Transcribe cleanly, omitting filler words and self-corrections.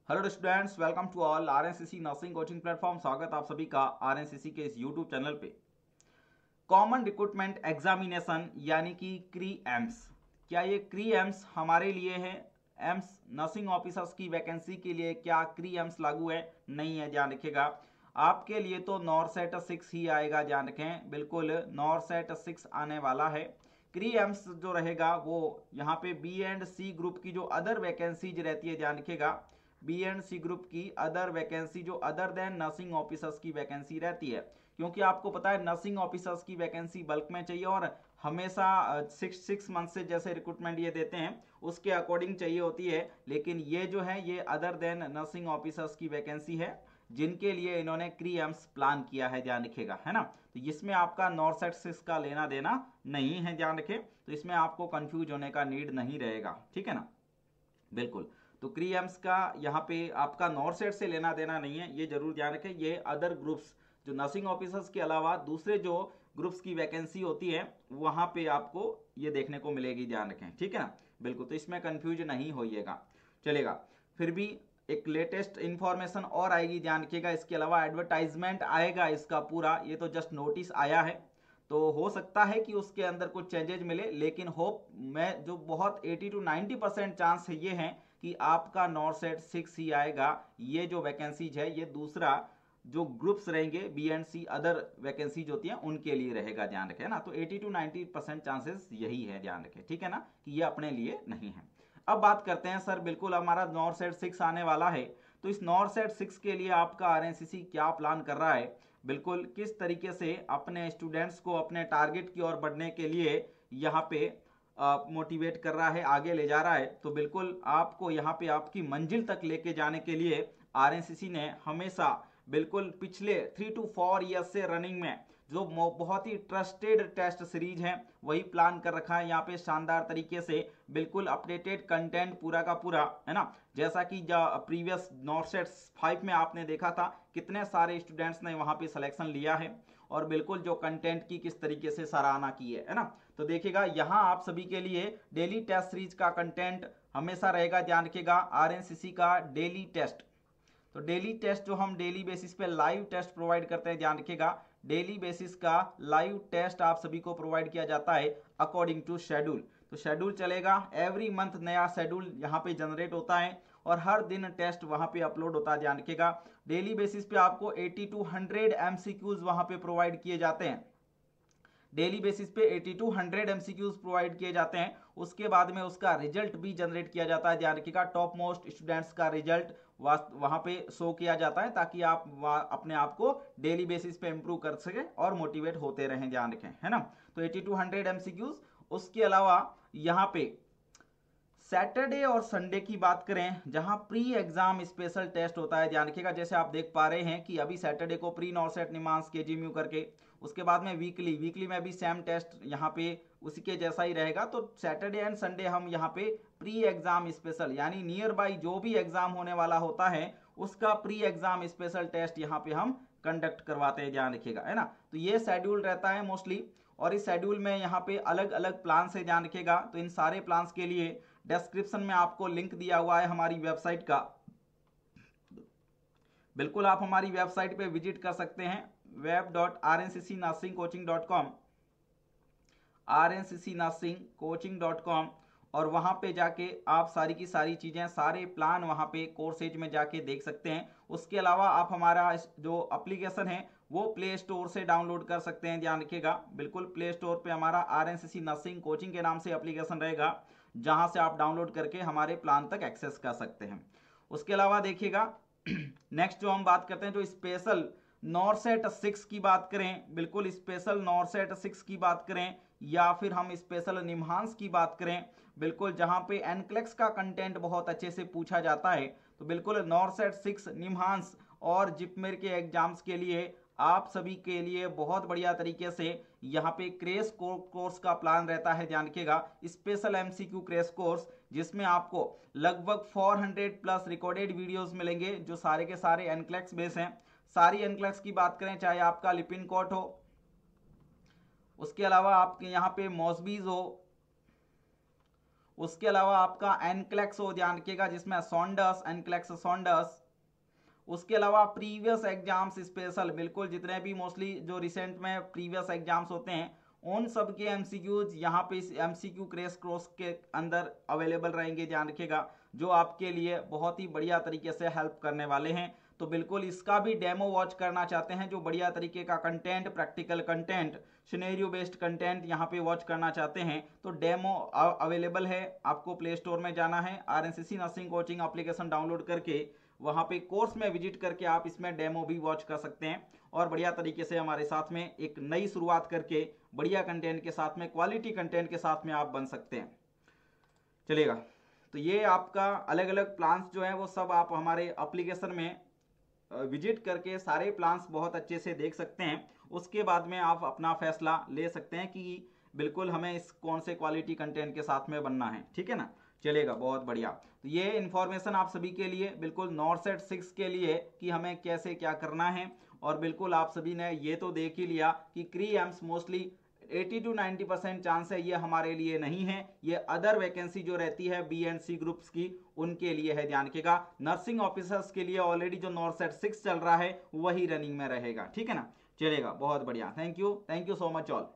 Hello students, welcome to all RNCC nursing coaching platform. स्वागत आप सभी का आरएनसीसी के इस यूट्यूब चैनल पे। कॉमन रिक्रूटमेंट एग्जामिनेशन यानी कि क्री एम्स, क्या ये क्री एम्स हमारे लिए है? एम्स नर्सिंग ऑफिसर्स की वैकेंसी के लिए क्या क्री एम्स लागू है? नहीं है, ध्यान रखिएगा। आपके लिए तो नॉरसेट 6 ही आएगा, ध्यान रखें, बिल्कुल नॉरसेट 6 आने वाला है। क्री एम्स जो रहेगा वो यहाँ पे बी एंड सी ग्रुप की जो अदर वैकेंसीज रहती है, ध्यान रखिएगा, बी एंड सी ग्रुप की अदर वैकेंसी जो अदर देन नर्सिंग ऑफिसर्स की वैकेंसी रहती है। क्योंकि आपको पता है नर्सिंग ऑफिसर्स की वैकेंसी बल्क में चाहिए और हमेशा 6 मंथ से जैसे रिक्रूटमेंट ये देते हैं उसके अकॉर्डिंग चाहिए होती है। लेकिन ये जो है ये अदर देन नर्सिंग ऑफिसर्स की वैकेंसी है जिनके लिए इन्होंने क्री एम्स प्लान किया है, ध्यान रखिएगा, है ना। तो इसमें आपका नॉरसेट 6 का लेना देना नहीं है, ध्यान रखें। तो इसमें आपको कंफ्यूज होने का नीड नहीं रहेगा, ठीक है ना, बिल्कुल। तो क्री एम्स का यहाँ पे आपका नॉरसेट से लेना देना नहीं है, ये जरूर ध्यान रखें। ये अदर ग्रुप्स जो नर्सिंग ऑफिसर्स के अलावा दूसरे जो ग्रुप्स की वैकेंसी होती है वहां पे आपको ये देखने को मिलेगी, ध्यान रखें, ठीक है ना, बिल्कुल। तो इसमें कंफ्यूज नहीं होइएगा, चलेगा। फिर भी एक लेटेस्ट इंफॉर्मेशन और आएगी, ध्यान रखिएगा। इसके अलावा एडवर्टाइजमेंट आएगा इसका पूरा, ये तो जस्ट नोटिस आया है, तो हो सकता है कि उसके अंदर कुछ चेंजेज मिले। लेकिन होप मैं जो बहुत 80 to 90% चांस ये है कि आपका नॉरसेट 6 ही आएगा। ये जो वैकेंसीज है ये दूसरा जो ग्रुप्स रहेंगे B and C other vacancies होती हैं उनके लिए रहेगा, ध्यान रखें ना। तो 80 to 90% चांसेस यही है, ध्यान रखें, ठीक है ना, कि ये अपने लिए नहीं है। अब बात करते हैं सर, बिल्कुल हमारा नॉरसेट 6 आने वाला है, तो इस नॉरसेट 6 के लिए आपका आरएनसीसी क्या प्लान कर रहा है, बिल्कुल किस तरीके से अपने स्टूडेंट्स को अपने टारगेट की ओर बढ़ने के लिए यहाँ पे मोटिवेट कर रहा है, आगे ले जा रहा है। तो बिल्कुल आपको यहाँ पे आपकी मंजिल तक लेके जाने के लिए आरएनसीसी ने हमेशा बिल्कुल पिछले 3 to 4 ईयर्स से रनिंग में जो बहुत ही ट्रस्टेड टेस्ट सीरीज है वही प्लान कर रखा है यहाँ पे शानदार तरीके से, बिल्कुल अपडेटेड कंटेंट पूरा का पूरा, है ना। जैसा कि प्रीवियस नॉरसेट 5 में आपने देखा था कितने सारे स्टूडेंट्स ने वहां पे सिलेक्शन लिया है और बिल्कुल जो कंटेंट की किस तरीके से सराहना की है ना। तो देखिएगा यहाँ आप सभी के लिए डेली टेस्ट सीरीज का कंटेंट हमेशा रहेगा, ध्यान रखिएगा। आरएनसीसी का डेली टेस्ट, तो डेली टेस्ट जो हम डेली बेसिस पे लाइव टेस्ट प्रोवाइड करते हैं, ध्यान रखिएगा, डेली बेसिस का लाइव टेस्ट आप सभी को प्रोवाइड किया जाता है अकॉर्डिंग टू शेड्यूल। तो शेड्यूल चलेगा, एवरी मंथ नया शेड्यूल यहाँ पे जनरेट होता है और हर दिन टेस्ट वहां पे अपलोड होता है, ध्यान रखिएगा। डेली बेसिस पे आपको 80 to 100 एमसीक्यूज वहां पे प्रोवाइड किए जाते हैं, डेली बेसिस पे 80 to 100 एमसीक्यूज प्रोवाइड किए जाते हैं। उसके बाद में उसका रिजल्ट भी जनरेट किया जाता है, ध्यान रखिएगा। टॉप मोस्ट स्टूडेंट्स का रिजल्ट वहां पे शो किया जाता है ताकि आप अपने आप को डेली बेसिस पे इंप्रूव कर सके और मोटिवेट होते रहें, ध्यान रखें, है ना। तो 80 to 100 एमसीक्यूज। उसके अलावा यहाँ पे सैटरडे और संडे की बात करें जहां प्री एग्जाम स्पेशल टेस्ट होता है, ध्यान रखिएगा। जैसे आप देख पा रहे हैं कि अभी सैटरडे को प्री नॉरसेट निमांस केजीएमयू करके, उसके बाद में वीकली में भी सेम टेस्ट यहाँ पे उसी के जैसा ही रहेगा। तो सैटरडे एंड संडे हम यहाँ पे प्री एग्जाम स्पेशल यानी नियर बाई जो भी एग्जाम होने वाला होता है उसका प्री एग्जाम स्पेशल टेस्ट यहाँ पे हम कंडक्ट करवाते हैं, ध्यान रखिएगा, है ना। तो ये शेड्यूल रहता है मोस्टली, और इस शेड्यूल में यहाँ पे अलग अलग प्लान से, ध्यान रखिएगा। तो इन सारे प्लान्स के लिए डिस्क्रिप्शन में आपको लिंक दिया हुआ है हमारी वेबसाइट का, बिल्कुल आप हमारी वेबसाइट पे विजिट कर सकते हैं, web.rncc.nursingcoaching.com, rncc.nursingcoaching.com, और वहां पे जाके आप सारी की सारी चीजें, सारे प्लान वहां पे कोर्सेज में जाके देख सकते हैं। उसके अलावा आप हमारा जो एप्लीकेशन है वो प्ले स्टोर से डाउनलोड कर सकते हैं, ध्यान रखिएगा, बिल्कुल प्ले स्टोर पे हमारा आरएनसीसी नर्सिंग कोचिंग के नाम से एप्लीकेशन रहेगा जहां से आप डाउनलोड करके हमारे प्लान तक एक्सेस कर सकते हैं। उसके अलावा देखिएगा नेक्स्ट जो हम बात करते हैं जो स्पेशल नॉरसेट 6 की बात करें, बिल्कुल स्पेशल नॉरसेट 6 की बात करें या फिर हम स्पेशल निम्हांस की बात करें, बिल्कुल जहां पे एनक्लेक्स का कंटेंट बहुत अच्छे से पूछा जाता है, तो बिल्कुल नॉरसेट 6 निम्हांस और जिपमेर के एग्जाम्स के लिए आप सभी के लिए बहुत बढ़िया तरीके से यहाँ पे क्रेश कोर्स का प्लान रहता है, ध्यान रखिएगा। स्पेशल एमसीक्यू क्रेश कोर्स जिसमें आपको लगभग 400 प्लस रिकॉर्डेड वीडियोस मिलेंगे जो सारे के सारे एनक्लेक्स बेस हैं। सारी एनक्लेक्स की बात करें, चाहे आपका लिपिन कोट हो, उसके अलावा आपके यहाँ पे मॉस्बीज हो, उसके अलावा आपका एनक्लेक्स हो, ध्यान रखिएगा, जिसमें सॉन्डर्स, एनक्लेक्स सॉन्डर्स। उसके अलावा प्रीवियस एग्जाम्स स्पेशल, बिल्कुल जितने भी मोस्टली जो रिसेंट में प्रीवियस एग्जाम्स होते हैं उन सब के एमसीक्यूज यहाँ पे इस एमसीक्यू क्रैश कोर्स के अंदर अवेलेबल रहेंगे, ध्यान रखिएगा, जो आपके लिए बहुत ही बढ़िया तरीके से हेल्प करने वाले हैं। तो बिल्कुल इसका भी डेमो वॉच करना चाहते हैं, जो बढ़िया तरीके का content, practical content, scenario based content यहाँ पे वॉच करना चाहते हैं, तो डेमो अवेलेबल है। आपको प्ले स्टोर में जाना है, आरएनसीसी नर्सिंग कोचिंग एप्लीकेशन डाउनलोड करके वहाँ पे कोर्स में विजिट करके आप इसमें डेमो भी वॉच कर सकते हैं और बढ़िया तरीके से हमारे साथ में एक नई शुरुआत करके बढ़िया कंटेंट के साथ में, क्वालिटी कंटेंट के साथ में आप बन सकते हैं। चलेगा, तो ये आपका अलग अलग प्लान्स जो है वो सब आप हमारे एप्लीकेशन में विजिट करके सारे प्लान्स बहुत अच्छे से देख सकते हैं। उसके बाद में आप अपना फैसला ले सकते हैं कि बिल्कुल हमें इस कौन से क्वालिटी कंटेंट के साथ में बनना है, ठीक है ना। चलेगा, बहुत बढ़िया। तो ये इन्फॉर्मेशन आप सभी के लिए, बिल्कुल नॉर्सेट 6 के लिए कि हमें कैसे क्या करना है। और बिल्कुल आप सभी ने ये तो देख ही लिया कि क्री एम्स मोस्टली 80 to 90% चांस है ये हमारे लिए नहीं है, ये अदर वैकेंसी जो रहती है बी एंड सी ग्रुप्स की उनके लिए है, ध्यान रखिएगा। नर्सिंग ऑफिसर्स के लिए ऑलरेडी जो नॉर्सेट 6 चल रहा है वही रनिंग में रहेगा, ठीक है ना। चलेगा, बहुत बढ़िया, thank you so much all.